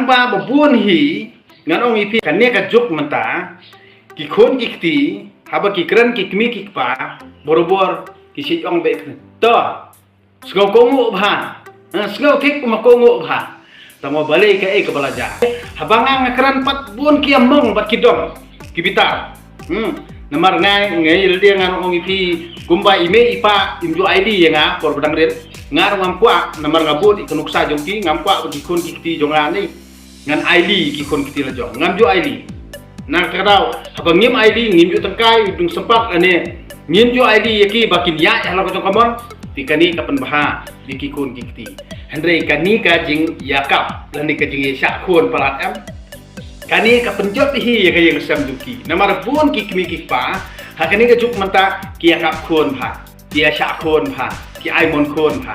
ba babun hi ngan ong ipi kan ne ka juk menta ki khon ki kti haba ki kran ki kmi ki pa borobor ki si ong be to sgo ko ngu bha sgo thik ma ko ngu bha tamo bale ka e ka balaja habanga ngakran pat bun ki among bat ki dom ki bitar namar ngai dia ngan ong ipi kumba ime ipa imju id ya nga por badang ren ngar ngam kwa namar ngabut ikunuk sa jongki ngam kwa ki khon ki kti jonga ni ngan id ki khon ki la jong ngam ju id nang kadau habang ngim id ngim ju tangkai dung sempat ane ngim ju id yaki bakin ya hala ko jong kamon tikani kapan baha ki khon ki kti andre kani ka jing yakap lani ka jing syak khon palat em kani ka penjot hi ya ka yang sam duki namar bun ki kmi ki pa hakani ka juk menta ki yakap khon pha ki syak khon pha ki ai mon khon pha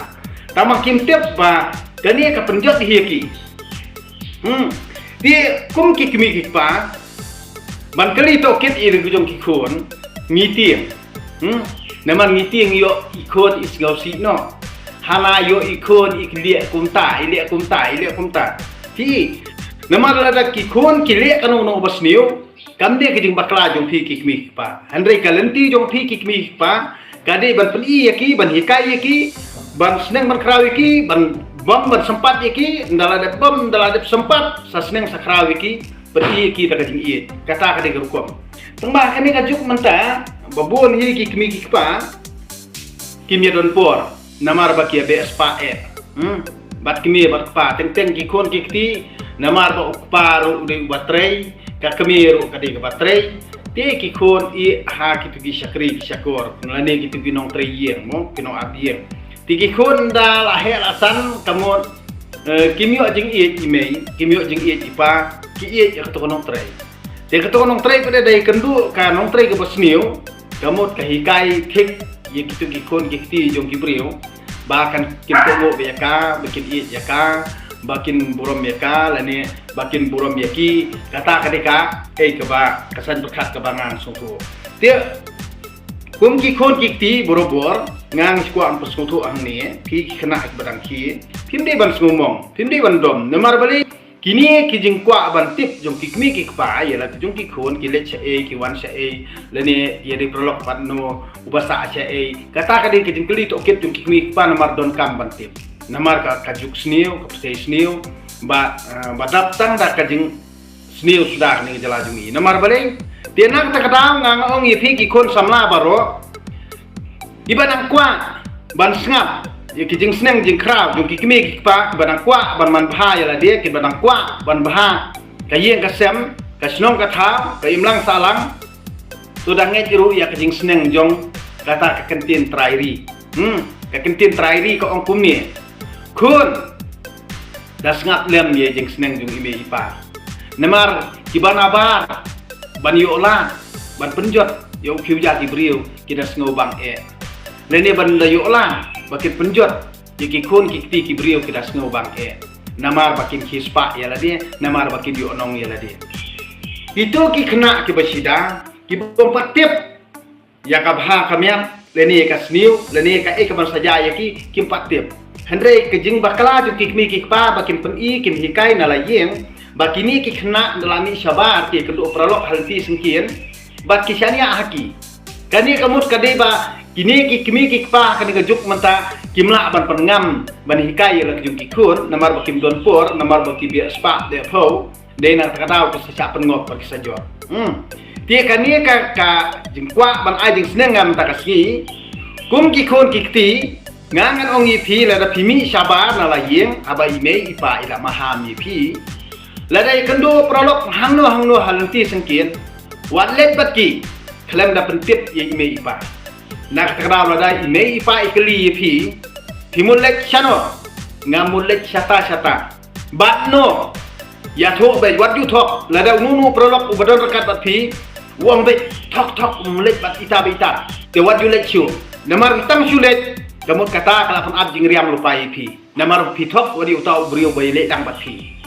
tamang kim tep ba kani ka penjot hi ki dia kum ki kmi ki pa ban kali to kit i ru jong ki khon ngi tieng namar ngi tieng yo i khon is gau si no hala yo i khon i lie kum ta ti namar ada ki khon ki le kanu no bas niu kam de ki jing bakla jong phi ki kmi pa andre kalenti jong phi ki kmi pa kade ban pen i yaki ban hikai yaki ban seneng ban kraw yaki ban bom ban sempat yaki ndala de bom ndala de sempat sa seneng sa kraw yaki pen i yaki ta jing i kata kade gerukom tengba kani ka juk menta babun hi ki kmi ki pa kimya don por namar ba ki be spa bat kmi bat pa teng ki khon ki kti namar ba ukparu de batrei ka kemiru ka de batrei te ki khon i ha ki tu gi shakri ki shakor nglane ki tu gi nong trei yeng mo ki nong abiem ti ki khon da la he la san kamot kimyo jing i imei kimyo jing i pa ki i ka to nong trei te ka to nong trei pade dai kendu ka nong trei ka basniu kamot ka hikai thik ye ki tu gi khon ki kti jong ki brio bahkan kim to go be ka bikin i ya ka bakin burom yaka lani bakin burom yaki kata kadika keba kesan berkat kebangan sungku dia kum ki khon ki ti borobor ngang skwa am peskutu ang ni ki kena badang ki phim de ban sumong phim de ban dom namar bali kini ki jing kwa ban tip jong ki kmi ki pa ya la jong ki khon ki le cha e ki wan cha e lani ye de prolog pat no ubasa cha e kata kadika ki jing kli to kit jong ki kmi pa namar don kam ban tip namar ka juk sniu ka pse sniu ba datang da ka jing sniu sudah ni jala jungi namar baleng tienang ta kadang ngang ong i phi ki khon samla baro ibanang kwa ban ngap ye ki jing sneng jing kraw jung ki kmi ki pa banang kwa ban man bha ya la dia ki banang kwa ban bha ka yeng ka sem ka snong ka tha ka imlang salang sudah ngejiru ya ka jing sneng jong kata ka kentin trairi ka kentin trairi ko ong kumni kun das ngap lem ye jing seneng jung ime ipa namar kibana bar ban yola ban penjot yo khiu ja ki brio ki das ngobang lene ban la yola bakin penjot ki kun ki kti ki brio ki das ngobang namar bakin hispa ya la dia namar bakin yo nong ya la dia itu ki kena ki basida ki bompat tip ya ka bha kamyam lene ka sniu lene ka ban saja ya ki empat tip Hendrei kejing bakala ju kikmi kikpa bakin pen i kim hikai nala yeng bakini kikna nalami syabar ki kedu pralok halti sengkin bak kisania haki kani kamut kadeba kini kikmi kikpa kani kejuk menta kimla ban pengam ban hikai la kejung kikun namar bakim don por namar baki bi spa de pho de na takadau ke saca pengop baki sajor tie kani ka jingkwa ban ai jing senengam takasi kum kikun kikti ngangan ong ipi lada pimi syabar nala yeng aba ime ipa ila maham ipi lada ikendo prolog hangno halanti sengkin watlet batki klem da pentip ye ime ipa nak takra lada ime ipa ikli ipi pimulek chano ngamulek syata batno ya thok be wat yu thok lada nunu prolog ubadon rekat batpi wong be thok mulek bat ita te wat yu lek syu namar hitam syulet kamu kata kalau ab jing riam lupai pi namar pi thok wadi utau brio baile dang bat pi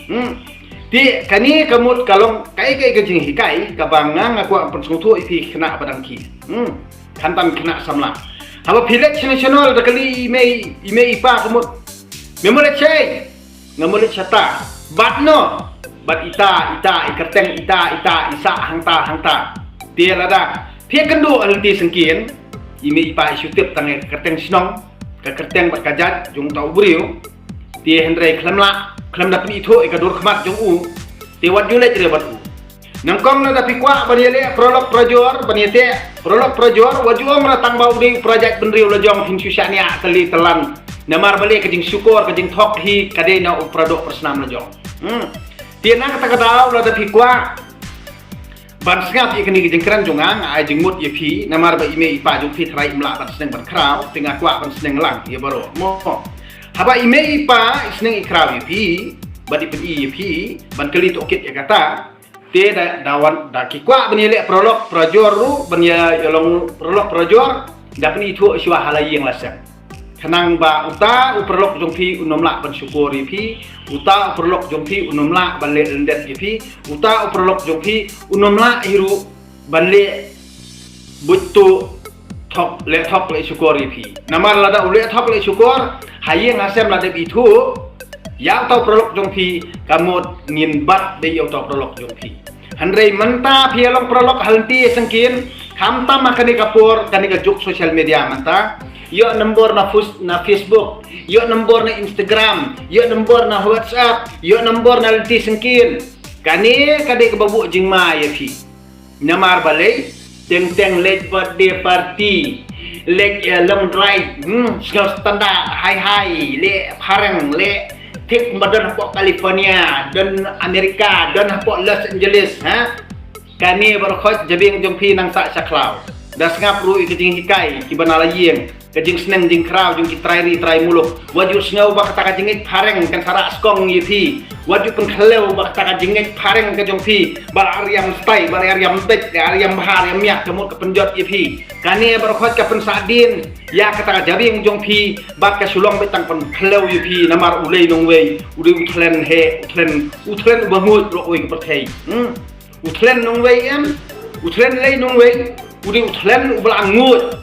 ti kani kamu kalong kai jing hikai kabangang aku ampun sungtu ipi kena padang ki kantan kena samla haba pilek nasional da kali ime ipa kamu memole che ngamole chata batno bat ita ikerteng ita isa hangta dia lada pia kendo alti sengkin ime ipa isyutip tangai kerteng sinong ka kerteng bat kajat jung tau buriu dia hendrai klam dapat itu ikadur khmat jung u dia wat julet dia bat u nangkong na dapi kwa baniele prolog projor baniete prolog projor waju menatang bau di projek benriu lejong hin susania kali telan namar balik kejing syukur kejing thok hi kade na upradok persnam lejong dia na kata dau la dapi kwa ban sngap ikni kejing kran jongang ai jing mut yepi namar ba ime ipa jung fi trai imla ban seneng ban krau tengah kwa ban seneng lang ye baro mo haba ime ipa seneng ikrau yepi badi pen yepi ban kali tokit ya kata te dawan da kikwa benile prolog projor ru benya yolong prolog projor dapni itu iswa halai yang lasak kenang ba uta prolog jongpi unomla ban syukuri pi uta prolog jongpi unomla ban le rendet pi uta prolog jongpi unomla hiru ban le butu thok le syukuri pi namar lada ule thok le syukur hayeng asem lada itu yang tau prolog jongpi kamot ngin bat de yo tau prolog jongpi handrei menta pialong prolog halti sengkin kamta makani kapur kani ka juk social media menta yo nombor na Facebook yo nombor na Instagram yo nombor na WhatsApp yo nombor na halti sengkin kani kade ka babu jingma ya fi namar balai teng late birthday party late long drive segala standar hai le parang le tik badan hapok California dan Amerika dan hapok Los Angeles kani berkhot jabing jongpi nang sak saklau das ngap ru ikejing hikai kibanala yeng kejing seneng jing krau jung trai muluk waju snau bak taka jingit pareng kan sara skong yipi waju pen kheleu bak taka jingit pareng ke jongpi bal aryam stai bal aryam tet aryam bahar yang miak kemut ke penjot yipi kani berkhot ka pen sadin ya kata jabing jongpi bak ka sulong betang pen kheleu yipi namar ulei nong wei ude utlen bangut ro oi perthei utlen nong wei utlen lei nong wei ude utlen ubal angut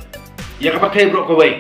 ya ka perthei bro ko wei